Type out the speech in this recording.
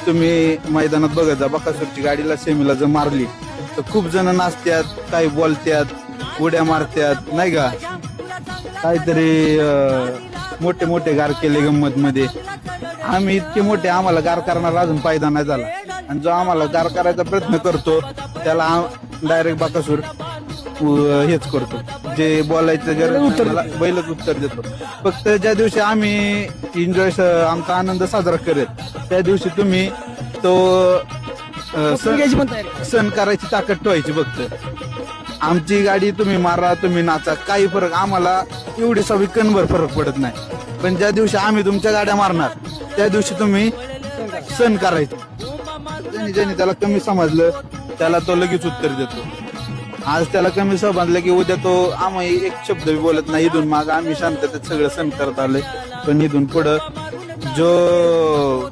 तुम्ही मैदानात बघत जा, बकासूरची गाडीला सेमीला जर मारली तर खूप जण नाचतात, काही बोलतात, उड्या मारतात, नाही का. काहीतरी मोठे मोठे गार केले गंमत मध्ये. आम्ही इतके मोठे, आम्हाला गार करणारा अजून फायदा नाही झाला. आणि जो आम्हाला गार करायचा प्रयत्न करतो त्याला डायरेक्ट बकासूर हेच करतो. जे बोलायचं गरज बैलच उत्तर देतो. फक्त ज्या दिवशी आम्ही एन्जॉय आमचा आनंद साजरा करेल त्या दिवशी तुम्ही तो सण करायची ताकद ठेवायची. फक्त आमची गाडी तुम्ही मारा, तुम्ही नाचा, काही फरक आम्हाला एवढी सवी कणभर फरक पडत नाही. पण ज्या दिवशी आम्ही तुमच्या गाड्या मारणार त्या दिवशी तुम्ही सण करायचं. ज्याने त्याला कमी समजलं त्याला तो लगेच उत्तर देतो. आज त्याला कमी समजलं की उद्या तो आम्ही एक शब्द बोलत नाही. इथून माग आम्ही शांततेत सगळं सण करत आलोय. पण इथून पुढं जो